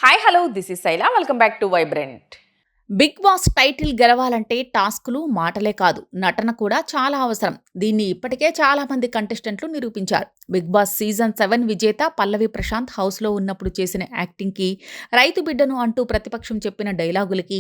Hi hello this is Shaila welcome back to vibrant. Bigg Boss title గెలవాలంటే టాస్కులు మాటలే కాదు, నటన కూడా చాలా అవసరం. దీన్ని ఇప్పటికే చాలా మంది కంటెస్టెంట్లు నిరూపించారు. బిగ్ బాస్ సీజన్ 7 విజేత పల్లవి ప్రశాంత్ హౌస్లో ఉన్నప్పుడు చేసిన యాక్టింగ్కి, రైతు బిడ్డను అంటూ ప్రతిపక్షం చెప్పిన డైలాగులకి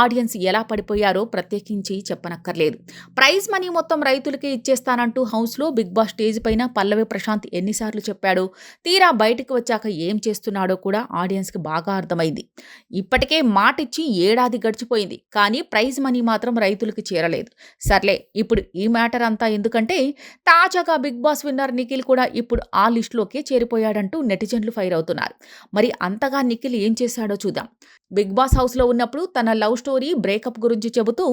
ఆడియన్స్ ఎలా పడిపోయారో ప్రత్యేకించి చెప్పనక్కర్లేదు. ప్రైజ్ మనీ మొత్తం రైతులకే ఇచ్చేస్తానంటూ హౌస్లో బిగ్ బాస్ స్టేజ్ పైన పల్లవి ప్రశాంత్ ఎన్నిసార్లు చెప్పాడో, తీరా బయటకు వచ్చాక ఏం చేస్తున్నాడో కూడా ఆడియన్స్కి బాగా అర్థమైంది. ఇప్పటికే మాటిచ్చి ఏడాది గడిచిపోయింది, కానీ ప్రైజ్ మనీ మాత్రం రైతులకు చేరలేదు. సర్లే, ఇప్పుడు ఈ మ్యాటర్ అంతా ఎందుకంటే, తాజాగా బిగ్ బాస్ విన్నర్ నిఖిల్ కూడా ఇప్పుడు ఆ లిస్టులోకే చేరిపోయాడంటూ నెటిజన్లు ఫైర్ అవుతున్నారు. మరి అంతగా నిఖిల్ ఏం చేశాడో చూద్దాం. బిగ్ బాస్ హౌస్లో ఉన్నప్పుడు తన లవ్ స్టోరీ, బ్రేకప్ గురించి చెబుతూ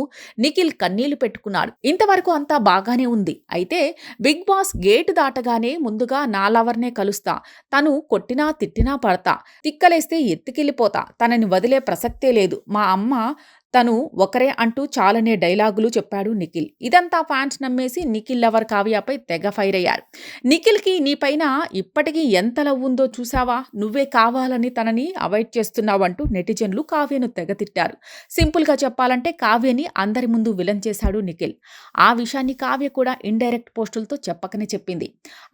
నిఖిల్ కన్నీళ్లు పెట్టుకున్నాడు. ఇంతవరకు అంతా బాగానే ఉంది. అయితే బిగ్ బాస్ గేటు దాటగానే ముందుగా నా లవర్నే కలుస్తా, తను కొట్టినా తిట్టినా పడతా, తిక్కలేస్తే ఎత్తుకెళ్ళిపోతా, తనని వదిలే ప్రసక్తే లేదు, మా అమ్మ తను ఒకరే అంటూ చాలనే డైలాగులు చెప్పాడు నిఖిల్. ఇదంతా ఫ్యాన్స్ నమ్మేసి నిఖిల్ లవర్ కావ్యపై తెగ ఫైర్ అయ్యారు. నిఖిల్కి నీపైన ఇప్పటికీ ఎంత లవ్ ఉందో చూసావా, నువ్వే కావాలని తనని అవాయిడ్ చేస్తున్నావంటూ నెటిజన్లు కావ్యను తెగ తిట్టారు. సింపుల్గా చెప్పాలంటే కావ్యని అందరి ముందు విలన్ చేశాడు నిఖిల్. ఆ విషయాన్ని కావ్య కూడా ఇండైరెక్ట్ పోస్టులతో చెప్పకనే చెప్పింది.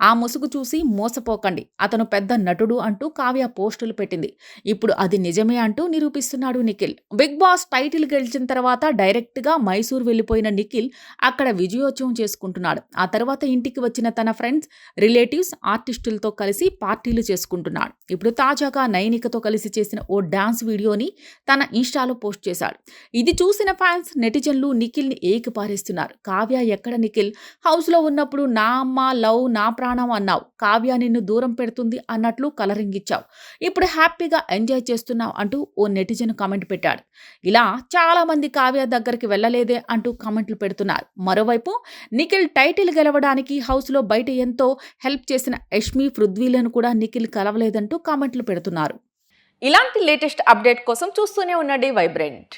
ఆ ముసుగు చూసి మోసపోకండి, అతను పెద్ద నటుడు అంటూ కావ్య పోస్టులు పెట్టింది. ఇప్పుడు అది నిజమే అంటూ నిరూపిస్తున్నాడు నిఖిల్. బిగ్ బాస్ టైటిల్ గెలిచిన తర్వాత డైరెక్ట్గా మైసూర్ వెళ్ళిపోయిన నిఖిల్ అక్కడ విజయోత్సవం చేసుకుంటున్నాడు. ఆ తర్వాత ఇంటికి వచ్చిన తన ఫ్రెండ్స్, రిలేటివ్స్, ఆర్టిస్టులతో కలిసి పార్టీలు చేసుకుంటున్నాడు. ఇప్పుడు తాజాగా నైనికతో కలిసి చేసిన ఓ డాన్స్ వీడియోని తన ఇన్స్టాలో పోస్ట్ చేశాడు. ఇది చూసిన ఫ్యాన్స్, నెటిజన్లు నిఖిల్ని ఏకిపారేస్తున్నారు. కావ్య ఎక్కడ నిఖిల్, హౌస్లో ఉన్నప్పుడు నా అమ్మ, లవ్, నా ప్రాణం అన్నావు, కావ్య నిన్ను దూరం పెడుతుంది అన్నట్లు కలరింగ్ ఇచ్చావు, ఇప్పుడు హ్యాపీగా ఎంజాయ్ చేస్తున్నావు అంటూ ఓ నెటిజన్ కామెంట్ పెట్టాడు. ఇలా చాలా మంది కావ్య దగ్గరికి వెళ్ళలేదే అంటూ కామెంట్లు పెడుతున్నారు. మరోవైపు నిఖిల్ టైటిల్ గెలవడానికి హౌస్లో బయట ఎంతో హెల్ప్ చేసిన యష్మి, పృథ్వీలను కూడా నిఖిల్ కలవలేదంటూ కామెంట్లు పెడుతున్నారు. ఇలాంటి లేటెస్ట్ అప్డేట్ కోసం చూస్తూనే ఉండండి వైబ్రెంట్.